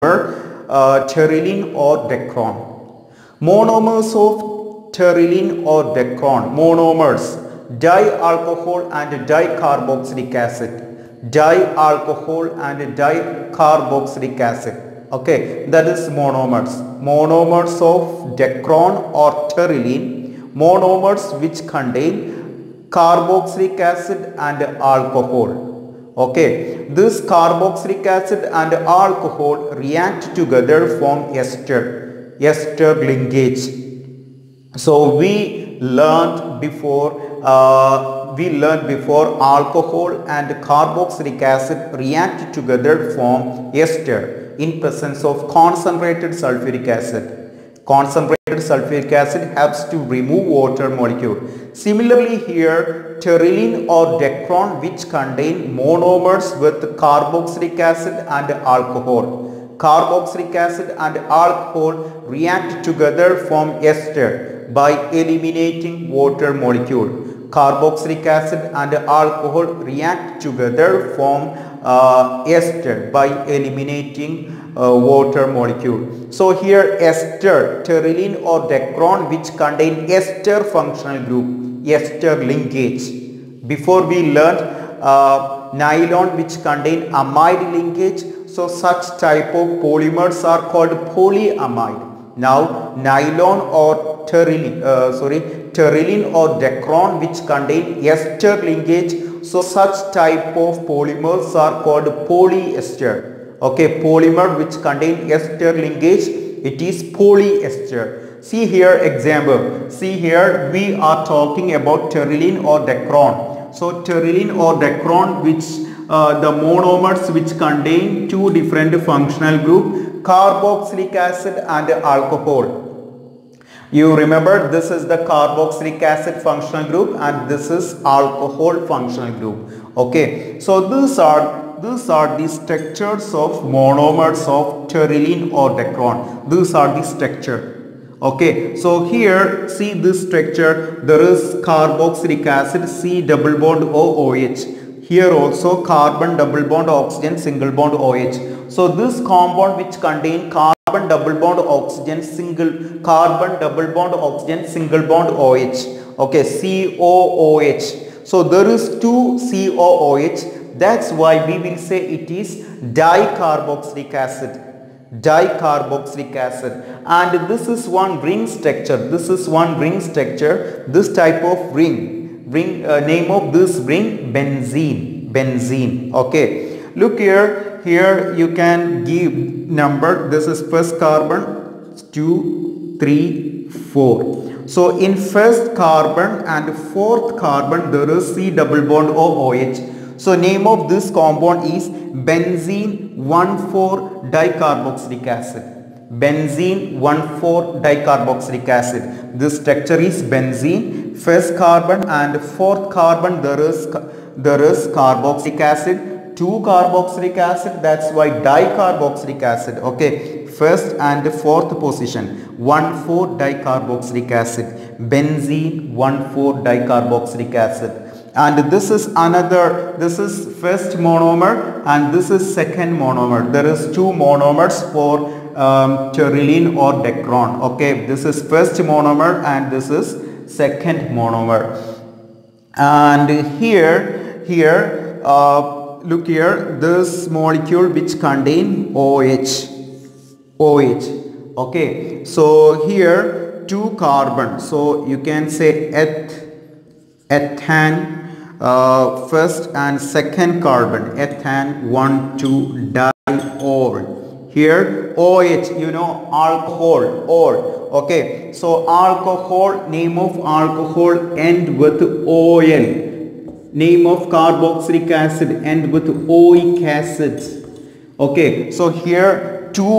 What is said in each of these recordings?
remember pteryline or dacron. Monomers of pteryline or dacron. Monomers, dialcohol and dicarboxylic acid. Dialcohol and dicarboxylic acid. Okay, that is monomers. Monomers of dacron or pteryline. Monomers which contain carboxylic acid and alcohol. Okay, this carboxylic acid and alcohol react together form ester linkage. So we learned before alcohol and carboxylic acid react together form ester in presence of concentrated sulfuric acid. Concentrated sulfuric acid helps to remove water molecule. Similarly here, pteryline or dacron which contain monomers with carboxylic acid and alcohol. Carboxylic acid and alcohol react together form ester by eliminating water molecule. Carboxylic acid and alcohol react together form ester by eliminating water molecule. So here ester, pteryline or dacron which contain ester functional group, ester linkage. Before we learned nylon which contain amide linkage. So such type of polymers are called polyamide. Now nylon or pteryline or dacron which contain ester linkage. So such type of polymers are called polyester. Okay, polymer which contain ester linkage, it is polyester. See here example. See here we are talking about pteryline or dacron. So pteryline or dacron which the monomers which contain two different functional group, carboxylic acid and alcohol. You remember this is the carboxylic acid functional group and this is alcohol functional group. Okay, so these are the structures of monomers of pteryline or dacron. These are the structure. Okay, so here see this structure. There is carboxylic acid, C double bond OOH. Here also carbon double bond oxygen single bond OH. So this compound which contain carbon double bond oxygen single bond OH. Okay, COOH. So there is two COOH. That's why we will say it is dicarboxylic acid. Dicarboxylic acid. And this is one ring structure. This type of ring. Name of this ring benzene. Okay. Look here. Here you can give number. This is first carbon 2, 3, 4. So in first carbon and fourth carbon there is C double bond OOH. So name of this compound is benzene 1,4-dicarboxylic acid. Benzene 1,4-dicarboxylic acid. This structure is benzene. First carbon and fourth carbon there is carboxylic acid. 2-carboxylic acid. That's why dicarboxylic acid. Okay. First and fourth position. 1,4-dicarboxylic acid. Benzene 1,4-dicarboxylic acid. And this is first monomer and this is second monomer. There is two monomers for pteryline or dacron. Okay, this is first monomer and this is second monomer. And here look here, this molecule which contain OH. Okay, so here 2 carbon. So you can say ethane. First and second carbon, ethane 1,2-diol. Here OH, you know, alcohol, or okay. So alcohol, name of alcohol end with OL. Name of carboxylic acid end with oic acid. Okay, so here two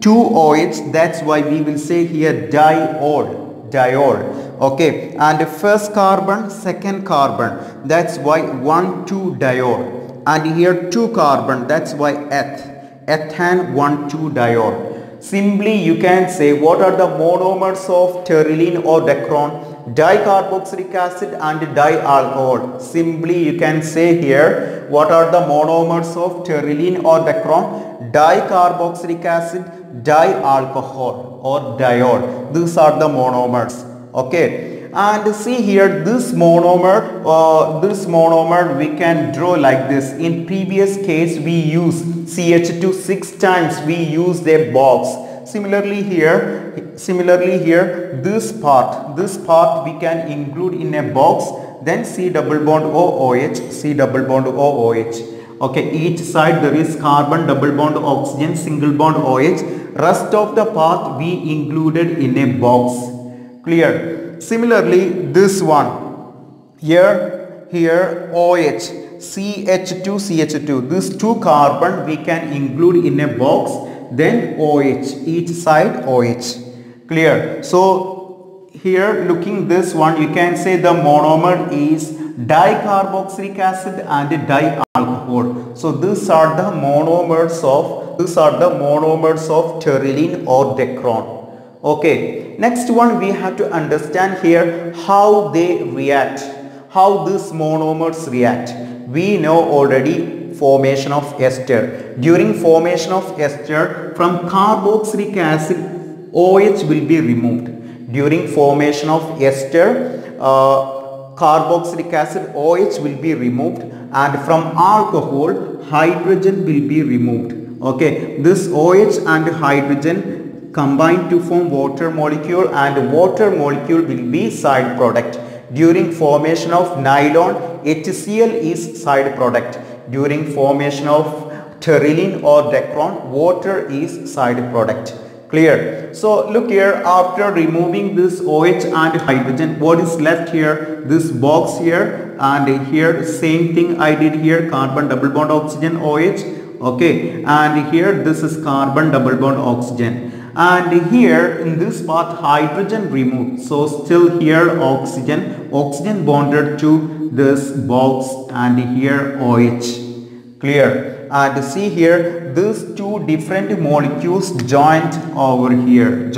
OH. That's why we will say here diol. Okay, and first carbon, second carbon, that's why 1,2-diol. And here 2 carbon, that's why ethane 1,2-diol. Simply you can say what are the monomers of pteryline or dacron. dicarboxylic acid and dialcohol. Simply you can say here what are the monomers of pterylene or dacron? Dicarboxylic acid, dialcohol or diol. These are the monomers. Okay. And see here this monomer we can draw like this. In previous case we use CH2 6 times, we use a box. Similarly here this part we can include in a box, then C double bond OOH, C double bond OOH. Okay, each side there is carbon double bond oxygen single bond OH. Rest of the part we included in a box. Clear? Similarly this one here OH, CH2, these two carbon we can include in a box, then OH, each side OH. Clear? So here looking this one, you can say the monomer is dicarboxylic acid and dialcohol. So these are the monomers of pterylene or dacron. Okay, next one we have to understand here how they react, how these monomers react. We know already formation of ester. During formation of ester, from carboxylic acid OH will be removed. During formation of ester, carboxylic acid OH will be removed, and from alcohol hydrogen will be removed. Okay, this OH and hydrogen combine to form water molecule, and water molecule will be side product. During formation of nylon, HCl is side product. During formation of pterylene or dacron, water is side product. Clear? So look here, after removing this OH and hydrogen, what is left here? This box here, and here same thing I did here, carbon double bond oxygen OH. Okay, and here this is carbon double bond oxygen. And here in this part hydrogen removed, so still here oxygen bonded to this box, and here OH. Clear? And see here these two different molecules joined over here,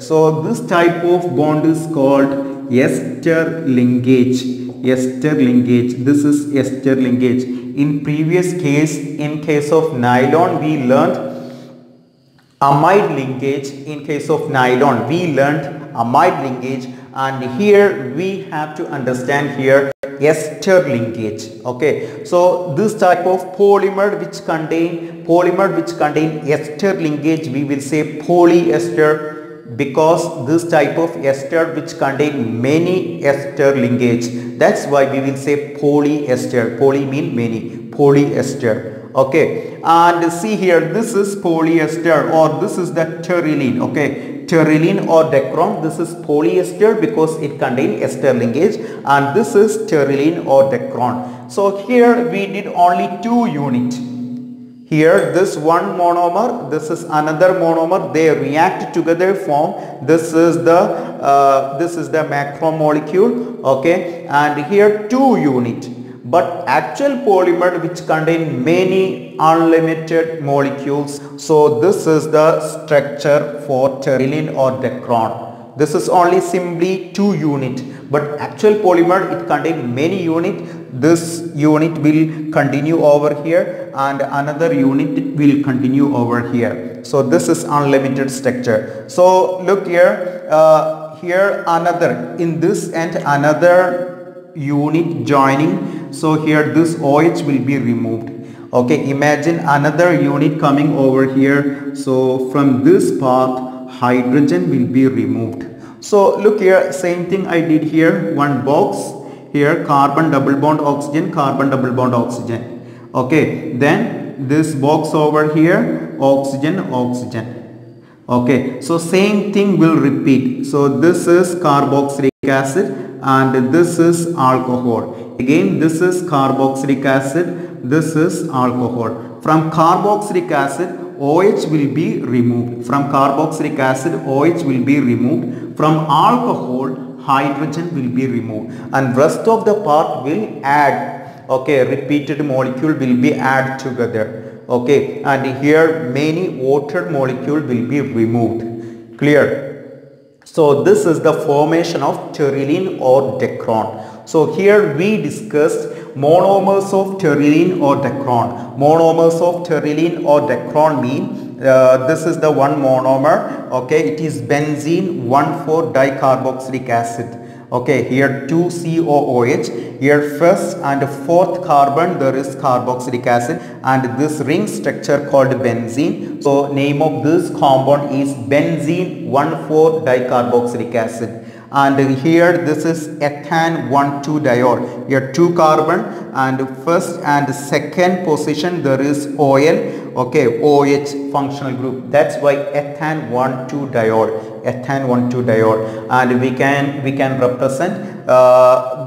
so this type of bond is called ester linkage. This is ester linkage. In previous case, in case of nylon we learned amide linkage. In case of nylon we learned amide linkage, and here we have to understand here ester linkage. Okay, so this type of polymer which contain ester linkage we will say polyester, because this type of ester which contain many ester linkage, that's why we will say polyester. Poly mean many, polyester. Okay, and see here this is polyester, or this is the pterylene. Okay, pterylene or dacron, this is polyester because it contains ester linkage, and this is pterylene or dacron. So here we did only 2 units. Here this one monomer, this is another monomer, they react together form, this is the macromolecule. Okay, and here 2 units. But actual polymer which contain many unlimited molecules, so this is the structure for pterylene or dacron. This is only simply 2 units, but actual polymer it contains many units. This unit will continue over here, and another unit will continue over here. So this is unlimited structure. So look here, here another, in this end another unit joining. So here this OH will be removed. Okay, imagine another unit coming over here. So from this part hydrogen will be removed. So look here, same thing I did here, one box here, carbon double bond oxygen, carbon double bond oxygen. Okay, then this box over here, oxygen. Okay, so same thing will repeat. So this is carboxylic acid and this is alcohol. Again this is carboxylic acid, this is alcohol. From carboxylic acid OH will be removed. From carboxylic acid OH will be removed. From alcohol hydrogen will be removed, and rest of the part will add. Okay, repeated molecule will be added together. Okay, and here many water molecule will be removed. Clear? So this is the formation of pterylene or Dacron. So here we discussed monomers of pterylene or Dacron. Monomers of pterylene or Dacron mean this is the one monomer. Okay, it is benzene 1,4-dicarboxylic acid. Okay, here 2COOH, here first and fourth carbon there is carboxylic acid, and this ring structure called benzene. So name of this compound is benzene 1,4-dicarboxylic acid. And here this is ethane 1,2-diol. Here 2 carbon, and first and second position there is OL. Okay, OH functional group. That's why ethane 1,2-diol. Ethane 1,2-diol. And we can represent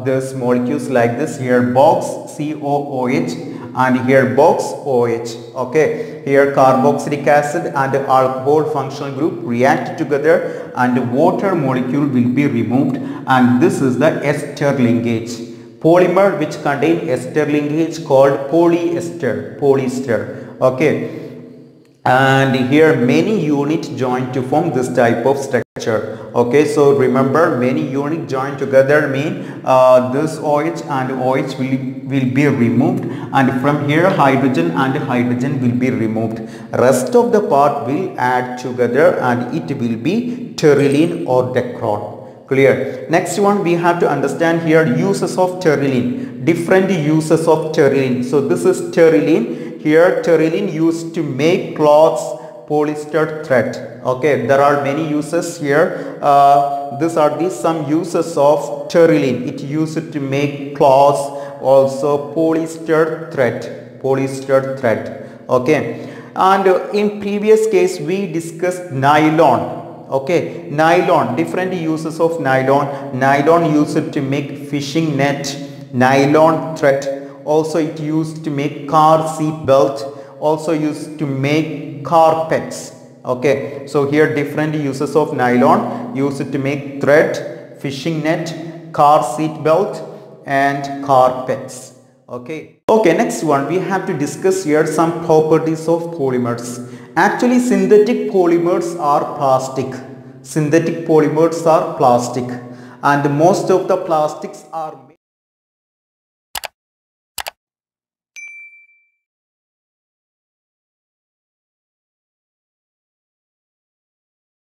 these molecules like this. Here box COOH and here box OH. Okay, here carboxylic acid and alcohol functional group react together and water molecule will be removed, and this is the ester linkage. Polymer which contain ester linkage called polyester. Okay, and here many units join to form this type of structure. Okay, so remember, many units join together mean this OH and OH will be removed, and from here hydrogen and hydrogen will be removed. Rest of the part will add together and it will be pterylene or Dacron. Clear? Next one, we have to understand here uses of pterylene. Different uses of pterylene. So this is pterylene. Here pterylene used to make cloths, polyester thread. Okay, there are many uses here. These are some uses of pterylene. It used to make cloths, also polyester thread. Okay, and in previous case we discussed nylon. Okay, nylon, different uses of nylon. Nylon used to make fishing net, nylon thread. Also it used to make car seat belt, also used to make carpets. Okay, so here different uses of nylon, used to make thread, fishing net, car seat belt and carpets. Okay, next one, we have to discuss here some properties of polymers. Actually synthetic polymers are plastic. And most of the plastics are